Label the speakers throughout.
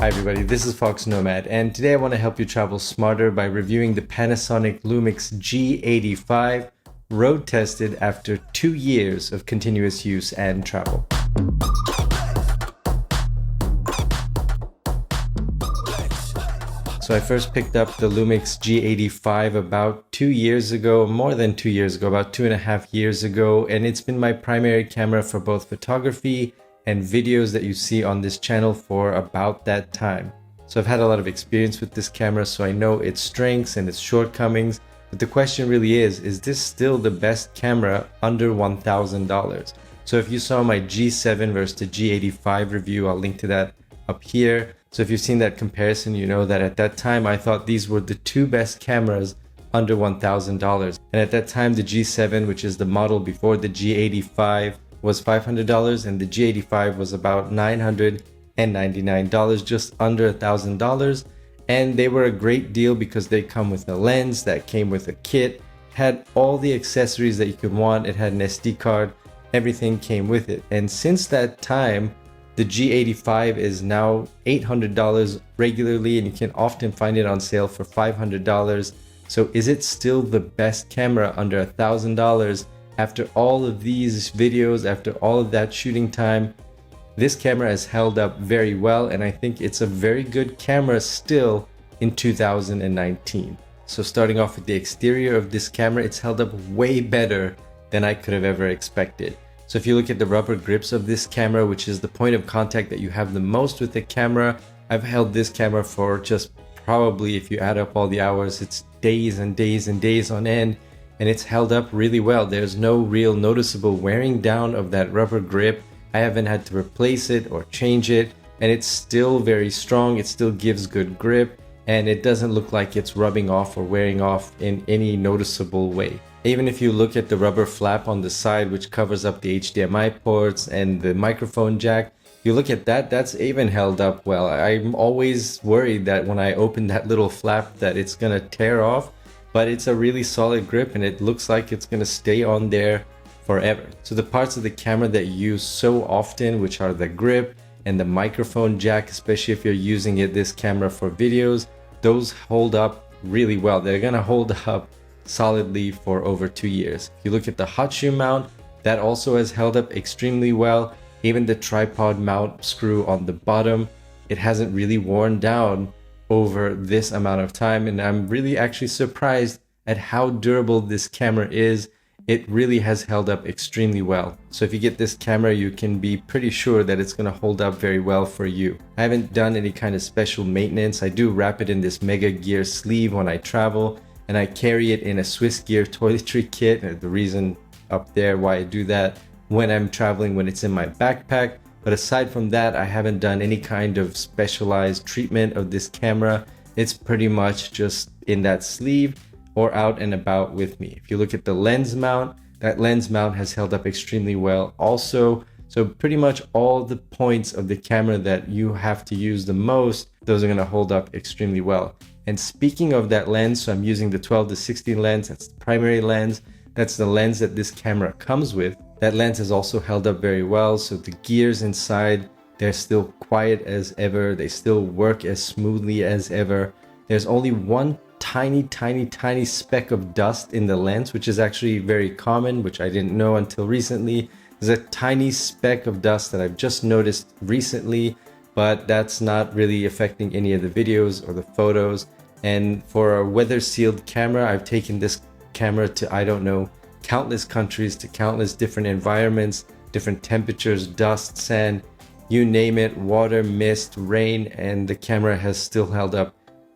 Speaker 1: Hi everybody, this is foXnoMad, and today I want to help you travel smarter by reviewing the Panasonic Lumix G85, road tested after 2 years of continuous use and travel. So I first picked up the Lumix G85 about 2 years ago, more than 2 years ago, about 2.5 years ago, and it's been my primary camera for both photography and videos that you see on this channel for about that time. So I've had a lot of experience with this camera, so I know its strengths and its shortcomings, but the question really is this still the best camera under $1,000? So if you saw my G7 versus the G85 review, I'll link to that up here. So if you've seen that comparison, you know that at that time I thought these were the two best cameras under $1,000. And at that time the G7, which is the model before the G85, was $500, and the G85 was about $999, just under $1,000. And they were a great deal because they come with a lens that came with a kit, had all the accessories that you could want. It had an SD card, everything came with it. And since that time, the G85 is now $800 regularly, and you can often find it on sale for $500. So is it still the best camera under $1,000? After all of these videos, after all of that shooting time, this camera has held up very well, and I think it's a very good camera still in 2019. So starting off with the exterior of this camera, it's held up way better than I could have ever expected. So if you look at the rubber grips of this camera, which is the point of contact that you have the most with the camera, I've held this camera for just probably, if you add up all the hours, it's days and days and days on end. And it's held up really well. There's no real noticeable wearing down of that rubber grip. I haven't had to replace it or change it, and it's still very strong. It still gives good grip, and it doesn't look like it's rubbing off or wearing off in any noticeable way. Even if you look at the rubber flap on the side, which covers up the HDMI ports and the microphone jack, you look at that, that's even held up well. I'm always worried that when I open that little flap that it's gonna tear off, but it's a really solid grip and it looks like it's gonna stay on there forever. So the parts of the camera that you use so often, which are the grip and the microphone jack, especially if you're using this camera for videos, those hold up really well. They're gonna hold up solidly for over 2 years. If you look at the hot shoe mount, that also has held up extremely well. Even the tripod mount screw on the bottom, it hasn't really worn down over this amount of time, and I'm really actually surprised at how durable this camera is. It really has held up extremely well. So if you get this camera, you can be pretty sure that it's going to hold up very well for you. I haven't done any kind of special maintenance. I do wrap it in this Mega Gear sleeve when I travel, and I carry it in a Swiss Gear toiletry kit. And the reason up there why I do that when I'm traveling, when it's in my backpack. But aside from that, I haven't done any kind of specialized treatment of this camera. It's pretty much just in that sleeve or out and about with me. If you look at the lens mount, that lens mount has held up extremely well also. So pretty much all the points of the camera that you have to use the most, those are gonna hold up extremely well. And speaking of that lens, so I'm using the 12-16 lens, that's the primary lens. That's the lens that this camera comes with. That lens has also held up very well. So the gears inside, they're still quiet as ever. They still work as smoothly as ever. There's only one tiny speck of dust in the lens, which is actually very common, which I didn't know until recently. There's a tiny speck of dust that I've just noticed recently, but that's not really affecting any of the videos or the photos. And for a weather sealed camera, I've taken this camera to, I don't know, countless countries, to countless different environments, different temperatures, dust, sand, you name it, water, mist, rain, and the camera has still held up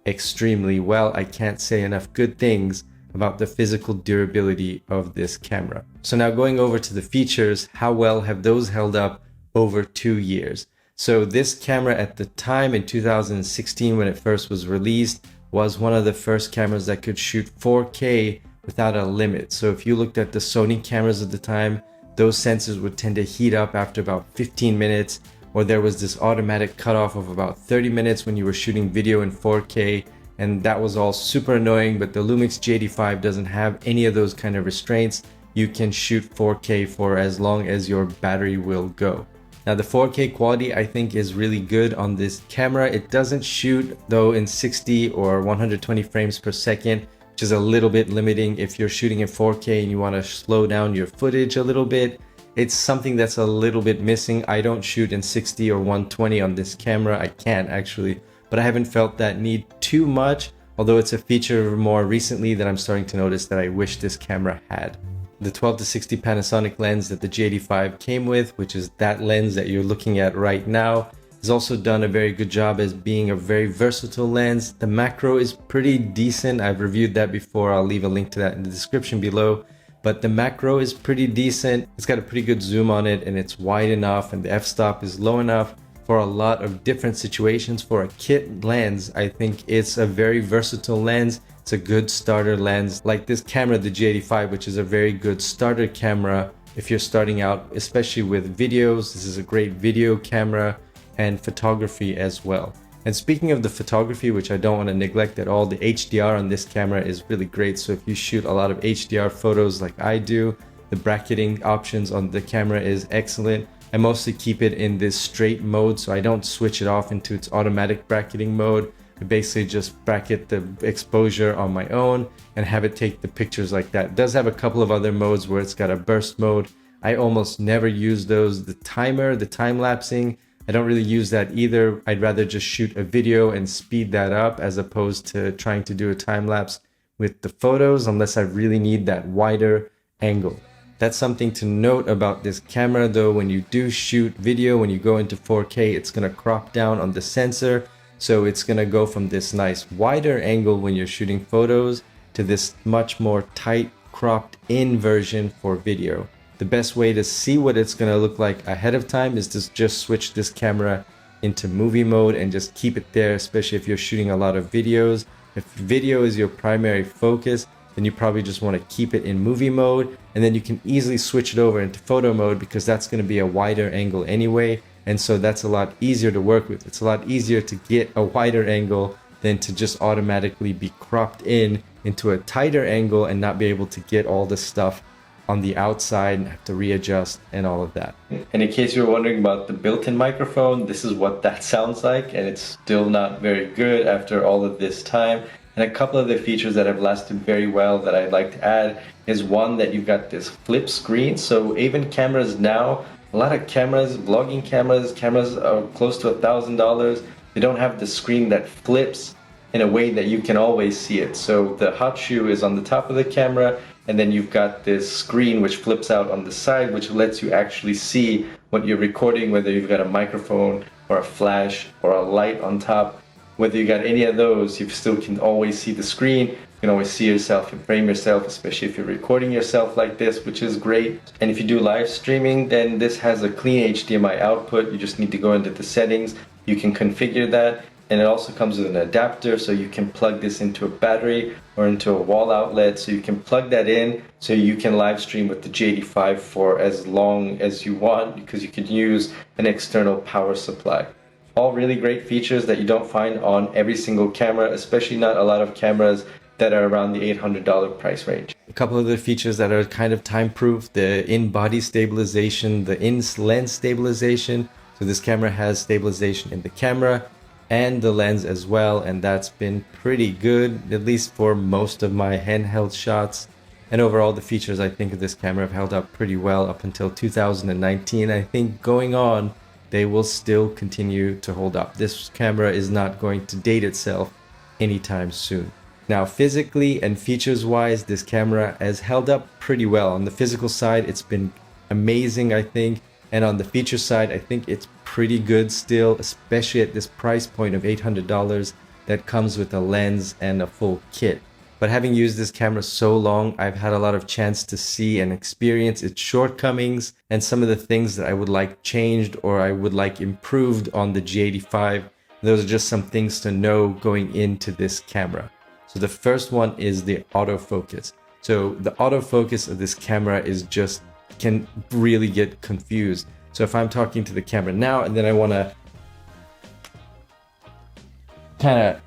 Speaker 1: extremely well. I can't say enough good things about the physical durability of this camera. So now going over to the features, how well have those held up over 2 years? So this camera at the time in 2016 when it first was released was one of the first cameras that could shoot 4K without a limit. So if you looked at the Sony cameras at the time, those sensors would tend to heat up after about 15 minutes, or there was this automatic cutoff of about 30 minutes when you were shooting video in 4K, and that was all super annoying. But the Lumix G85 doesn't have any of those kind of restraints. You can shoot 4K for as long as your battery will go. Now the 4K quality I think is really good on this camera. It doesn't shoot though in 60 or 120 frames per second, which is a little bit limiting if you're shooting in 4K and you want to slow down your footage a little bit. It's something that's a little bit missing. I don't shoot in 60 or 120 on this camera. I can't actually, but I haven't felt that need too much, although it's a feature more recently that I'm starting to notice that I wish this camera had. The 12-60 Panasonic lens that the G85 came with, which is that lens that you're looking at right now, has also done a very good job as being a very versatile lens. The macro is pretty decent. I've reviewed that before. I'll leave a link to that in the description below. But the macro is pretty decent. It's got a pretty good zoom on it and it's wide enough and the f-stop is low enough for a lot of different situations. For a kit lens, I think it's a very versatile lens. It's a good starter lens, like this camera, the G85, which is a very good starter camera if you're starting out, especially with videos. This is a great video camera and photography as well. And speaking of the photography, which I don't want to neglect at all, the HDR on this camera is really great. So if you shoot a lot of HDR photos like I do, the bracketing options on the camera is excellent. I mostly keep it in this straight mode, so I don't switch it off into its automatic bracketing mode. I basically just bracket the exposure on my own and have it take the pictures like that. It does have a couple of other modes where it's got a burst mode. I almost never use those. The timer, the time lapsing, I don't really use that either. I'd rather just shoot a video and speed that up as opposed to trying to do a time lapse with the photos unless I really need that wider angle. That's something to note about this camera though. When you do shoot video, when you go into 4K, it's going to crop down on the sensor. So it's going to go from this nice wider angle when you're shooting photos to this much more tight cropped in version for video. The best way to see what it's going to look like ahead of time is to just switch this camera into movie mode and just keep it there, especially if you're shooting a lot of videos. If video is your primary focus, then you probably just want to keep it in movie mode, and then you can easily switch it over into photo mode because that's going to be a wider angle anyway. And so that's a lot easier to work with. It's a lot easier to get a wider angle than to just automatically be cropped in into a tighter angle and not be able to get all the stuff on the outside and have to readjust and all of that. And in case you're wondering about the built-in microphone, this is what that sounds like, and it's still not very good after all of this time. And a couple of the features that have lasted very well that I'd like to add is one, that you've got this flip screen. So even cameras now, a lot of cameras, vlogging cameras are close to $1,000. They don't have the screen that flips in a way that you can always see it. So the hot shoe is on the top of the camera, and then you've got this screen which flips out on the side, which lets you actually see what you're recording, whether you've got a microphone or a flash or a light on top. Whether you got any of those, you still can always see the screen. You can always see yourself and frame yourself, especially if you're recording yourself like this, which is great. And if you do live streaming, then this has a clean HDMI output. You just need to go into the settings. You can configure that. And it also comes with an adapter, so you can plug this into a battery or into a wall outlet. So you can plug that in so you can live stream with the G85 for as long as you want, because you could use an external power supply. All really great features that you don't find on every single camera, especially not a lot of cameras that are around the $800 price range. A couple of the features that are kind of time-proof: the in-body stabilization, the in-lens stabilization. So this camera has stabilization in the camera and the lens as well, and that's been pretty good, at least for most of my handheld shots. And overall, the features I think of this camera have held up pretty well up until 2019. I think going on, they will still continue to hold up. This camera is not going to date itself anytime soon. Now, physically and features wise, this camera has held up pretty well. On the physical side, it's been amazing, I think. And on the feature side, I think it's pretty good still, especially at this price point of $800 that comes with a lens and a full kit. But having used this camera so long, I've had a lot of chance to see and experience its shortcomings and some of the things that I would like changed or I would like improved on the G85. Those are just some things to know going into this camera. So the first one is the autofocus. So the autofocus of this camera is just, can really get confused. So if I'm talking to the camera now and then I want to kind of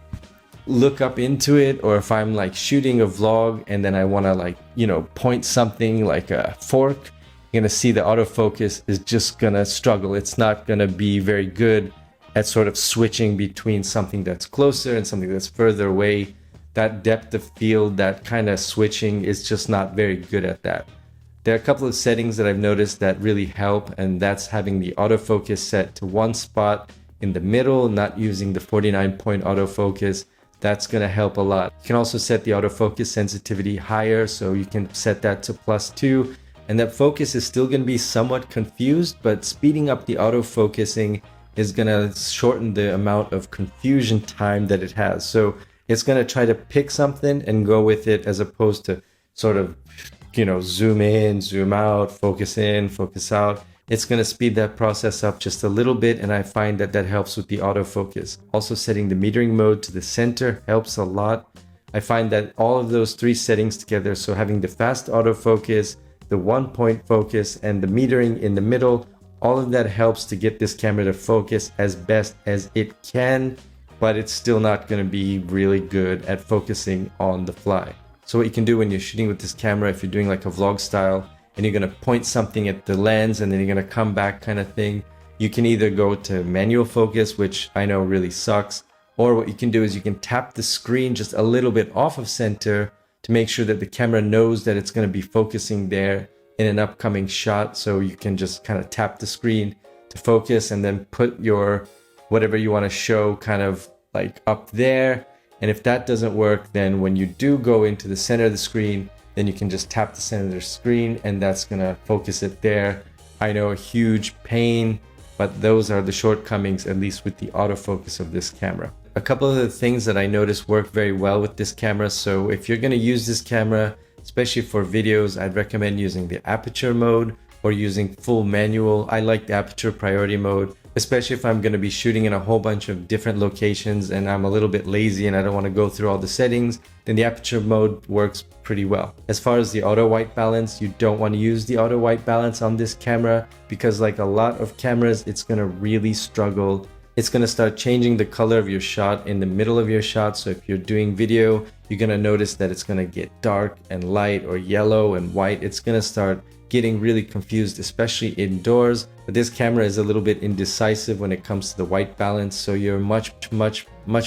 Speaker 1: look up into it, or if I'm like shooting a vlog and then I want to, like, you know, point something like a fork you're gonna see the autofocus is just gonna struggle. It's not gonna be very good at sort of switching between something that's closer and something that's further away. That depth of field, that kind of switching is just not very good at that. There are a couple of settings that I've noticed that really help, and that's having the autofocus set to one spot in the middle, not using the 49-point autofocus. That's going to help a lot. You can also set the autofocus sensitivity higher, so you can set that to +2, and that focus is still going to be somewhat confused, but speeding up the autofocusing is going to shorten the amount of confusion time that it has. So it's going to try to pick something and go with it, as opposed to sort of, zoom in, zoom out, focus in, focus out. It's going to speed that process up just a little bit, and I find that that helps with the autofocus. Also, setting the metering mode to the center helps a lot. I find that all of those three settings together, so having the fast autofocus, the 1-point focus, and the metering in the middle, all of that helps to get this camera to focus as best as it can, but it's still not going to be really good at focusing on the fly. So what you can do when you're shooting with this camera, if you're doing like a vlog style and you're going to point something at the lens and then you're going to come back kind of thing, you can either go to manual focus, which I know really sucks, or what you can do is you can tap the screen just a little bit off of center to make sure that the camera knows that it's going to be focusing there in an upcoming shot. So you can just kind of tap the screen to focus and then put your whatever you want to show kind of like up there. And if that doesn't work, then when you do go into the center of the screen, then you can just tap the center of the screen and that's gonna focus it there. I know, a huge pain, but those are the shortcomings, at least with the autofocus of this camera. A couple of the things that I noticed work very well with this camera. So if you're gonna use this camera, especially for videos, I'd recommend using the aperture mode or using full manual. I like the aperture priority mode, especially if I'm going to be shooting in a whole bunch of different locations and I'm a little bit lazy and I don't want to go through all the settings, then the aperture mode works pretty well. As far as the auto white balance, you don't want to use the auto white balance on this camera because, like a lot of cameras, it's going to really struggle. It's going to start changing the color of your shot in the middle of your shot. So if you're doing video, you're going to notice that it's going to get dark and light, or yellow and white. It's going to start getting really confused, especially indoors. But this camera is a little bit indecisive when it comes to the white balance, so you're much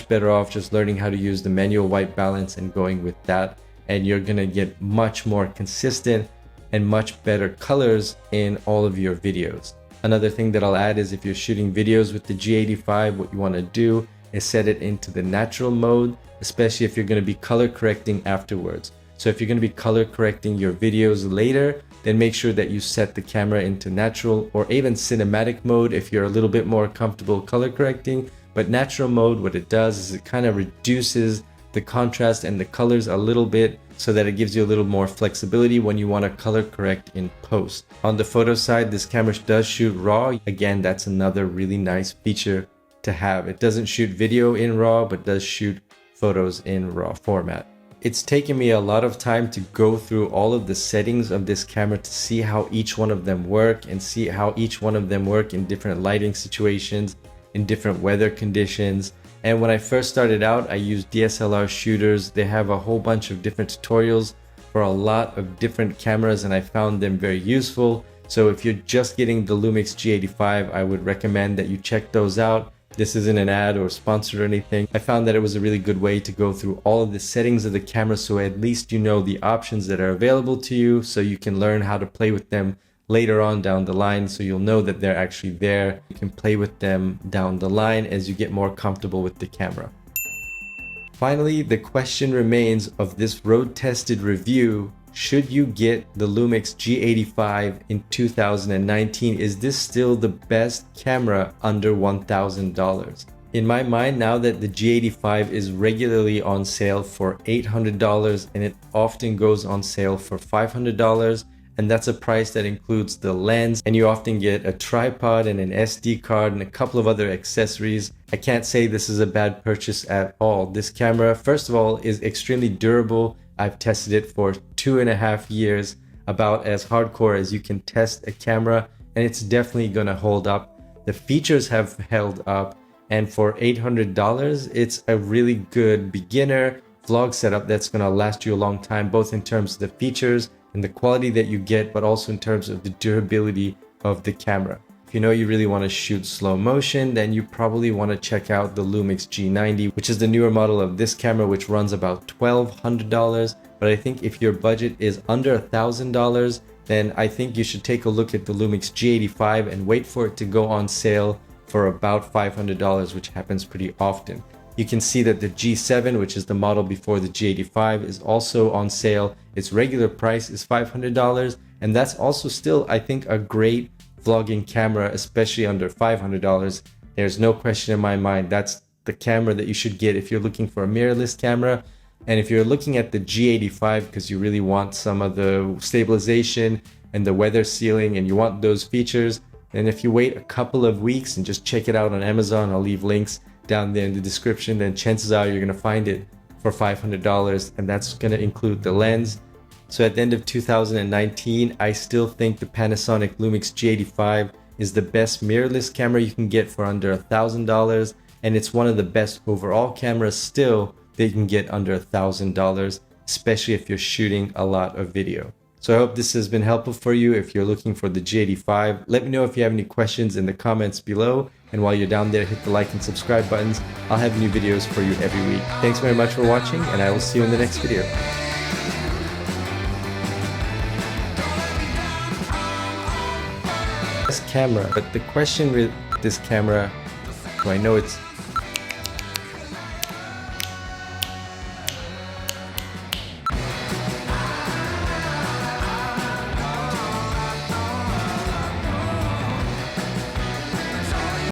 Speaker 1: better off just learning how to use the manual white balance and going with that, and you're gonna get much more consistent and much better colors in all of your videos. Another thing that I'll add is, if you're shooting videos with the G85, what you want to do is set it into the natural mode, especially if you're going to be color correcting afterwards. So if you're going to be color correcting your videos later, then make sure that you set the camera into natural or even cinematic mode if you're a little bit more comfortable color correcting. But natural mode, what it does is it kind of reduces the contrast and the colors a little bit, so that it gives you a little more flexibility when you want to color correct in post. On the photo side, this camera does shoot RAW. Again, that's another really nice feature to have. It doesn't shoot video in RAW, but does shoot photos in RAW format. It's taken me a lot of time to go through all of the settings of this camera to see how each one of them work, and see how each one of them work in different lighting situations, in different weather conditions. And when I first started out, I used DSLR shooters. They have a whole bunch of different tutorials for a lot of different cameras, and I found them very useful. So if you're just getting the Lumix G85, I would recommend that you check those out. This isn't an ad or sponsored or anything. I found that it was a really good way to go through all of the settings of the camera, so at least you know the options that are available to you, so you can learn how to play with them later on down the line, so you'll know that they're actually there. You can play with them down the line as you get more comfortable with the camera. Finally, the question remains of this road-tested review: should you get the Lumix G85 in 2019? Is this still the best camera under $1,000? In my mind, now that the G85 is regularly on sale for $800 and it often goes on sale for $500, and that's a price that includes the lens, and you often get a tripod and an SD card and a couple of other accessories, I can't say this is a bad purchase at all. This camera, first of all, is extremely durable. I've tested it for 2.5 years, about as hardcore as you can test a camera, and it's definitely gonna hold up. The features have held up, and for $800, it's a really good beginner vlog setup that's gonna last you a long time, both in terms of the features and the quality that you get, but also in terms of the durability of the camera. If you know you really want to shoot slow motion, then you probably want to check out the Lumix G90, which is the newer model of this camera, which runs about $1,200. But I think if your budget is under $1,000, then I think you should take a look at the Lumix G85 and wait for it to go on sale for about $500, which happens pretty often. You can see that the G7, which is the model before the G85, is also on sale. Its regular price is $500, and that's also still, I think, a great vlogging camera, especially under $500. There's no question in my mind that's the camera that you should get if you're looking for a mirrorless camera. And if you're looking at the G85 because you really want some of the stabilization and the weather sealing and you want those features, then if you wait a couple of weeks and just check it out on Amazon, I'll leave links down there in the description, then chances are you're going to find it for $500, and that's going to include the lens. So at the end of 2019, I still think the Panasonic Lumix G85 is the best mirrorless camera you can get for under $1,000, and it's one of the best overall cameras still that you can get under $1,000, especially if you're shooting a lot of video. So I hope this has been helpful for you if you're looking for the G85. Let me know if you have any questions in the comments below, and while you're down there, hit the like and subscribe buttons. I'll have new videos for you every week. Thanks very much for watching, and I will see you in the next video. This camera, but the question with this camera, so I know it's